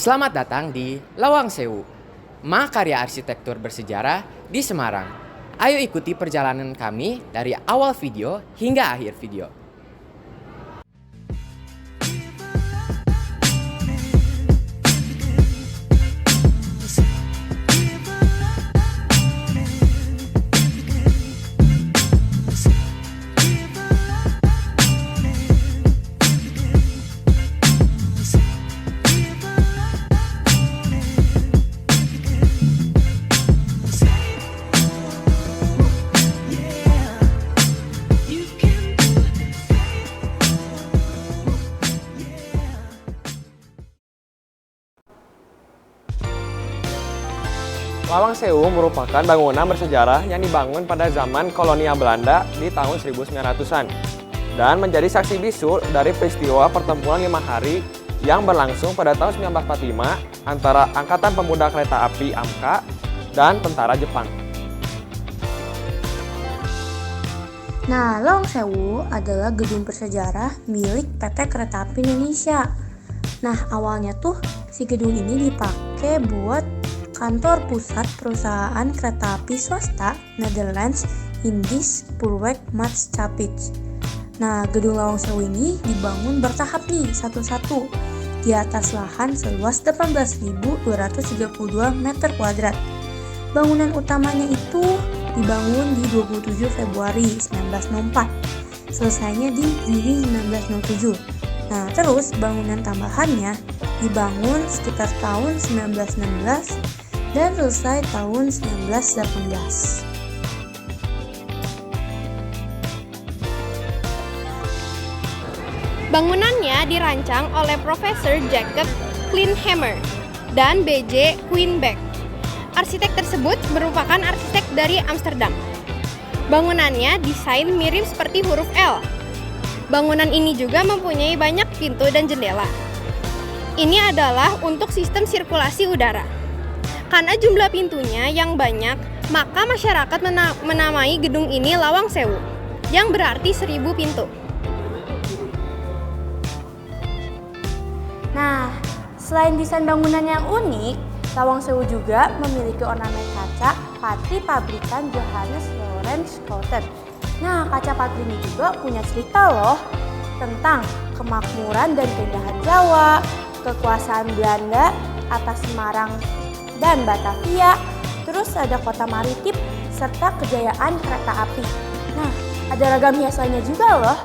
Selamat datang di Lawang Sewu, makarya arsitektur bersejarah di Semarang. Ayo ikuti perjalanan kami dari awal video hingga akhir video. Lawang Sewu merupakan bangunan bersejarah yang dibangun pada zaman kolonial Belanda di tahun 1900-an dan menjadi saksi bisu dari peristiwa pertempuran 5 hari yang berlangsung pada tahun 1945 antara Angkatan Pemuda Kereta Api AMKA dan tentara Jepang. Nah, Lawang Sewu adalah gedung bersejarah milik PT Kereta Api Indonesia. Nah, awalnya tuh si gedung ini dipakai buat kantor pusat perusahaan kereta api swasta Netherlands Indisch Spoorwegmaatschappij. Nah, gedung Lawang Sewu ini dibangun bertahap nih, satu-satu di atas lahan seluas 18.232 meter kuadrat. Bangunan utamanya itu dibangun di 27 Februari 1904, selesainya di Juli 1907. Nah, terus bangunan tambahannya dibangun sekitar tahun 1916 dan selesai tahun 1918. Bangunannya dirancang oleh Profesor Jacob Kleinhammer dan B.J. Queenbeck. Arsitek tersebut merupakan arsitek dari Amsterdam. Bangunannya desain mirip seperti huruf L. Bangunan ini juga mempunyai banyak pintu dan jendela. Ini adalah untuk sistem sirkulasi udara. Karena jumlah pintunya yang banyak, maka masyarakat menamai gedung ini Lawang Sewu, yang berarti 1000 pintu. Nah, selain desain bangunan yang unik, Lawang Sewu juga memiliki ornamen kaca patri pabrikan Johannes Laurens Schouten. Nah, kaca patri ini juga punya cerita loh tentang kemakmuran dan keindahan Jawa, kekuasaan Belanda atas Semarang dan Batavia, terus ada kota maritim, serta kejayaan kereta api. Nah, ada ragam hias lainnya juga loh,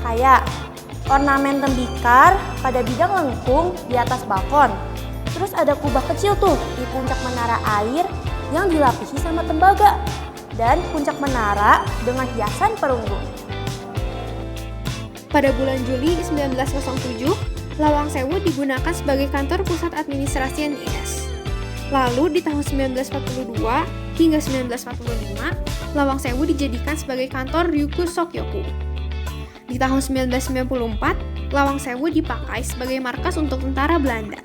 kayak ornamen tembikar pada bidang lengkung di atas balkon. Terus ada kubah kecil tuh di puncak menara air yang dilapisi sama tembaga, dan puncak menara dengan hiasan perunggu. Pada bulan Juli 1907, Lawang Sewu digunakan sebagai kantor pusat administrasi NIS. Lalu di tahun 1942 hingga 1945, Lawang Sewu dijadikan sebagai kantor Ryuko Sokyoku. Di tahun 1994, Lawang Sewu dipakai sebagai markas untuk tentara Belanda.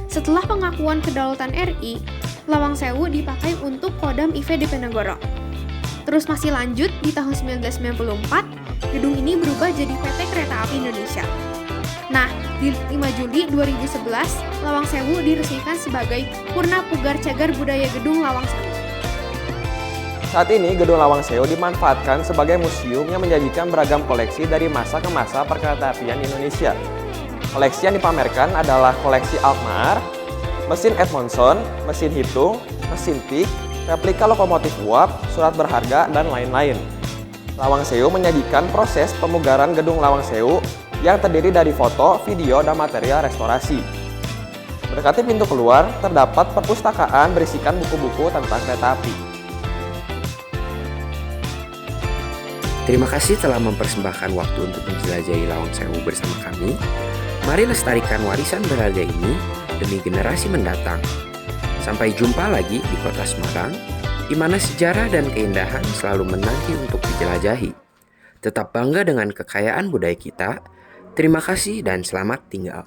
Setelah pengakuan kedaulatan RI, Lawang Sewu dipakai untuk Kodam IV Diponegoro. Terus masih lanjut di tahun 1994, gedung ini berubah jadi PT Kereta Api Indonesia. Nah, di 5 Juli 2011, Lawang Sewu diresmikan sebagai Purna Pugar Cagar Budaya Gedung Lawang Sewu. Saat ini, Gedung Lawang Sewu dimanfaatkan sebagai museum yang menyajikan beragam koleksi dari masa ke masa perkeretaapian Indonesia. Koleksi yang dipamerkan adalah koleksi Alkmaar, mesin Edmondson, mesin hitung, mesin tik, replika lokomotif uap, surat berharga, dan lain-lain. Lawang Sewu menyajikan proses pemugaran Gedung Lawang Sewu yang terdiri dari foto, video, dan material restorasi. Mendekati pintu keluar, terdapat perpustakaan berisikan buku-buku tentang kereta api. Terima kasih telah mempersembahkan waktu untuk menjelajahi Lawang Sewu bersama kami. Mari lestarikan warisan berharga ini demi generasi mendatang. Sampai jumpa lagi di kota Semarang, di mana sejarah dan keindahan selalu menanti untuk dijelajahi. Tetap bangga dengan kekayaan budaya kita. Terima kasih dan selamat tinggal.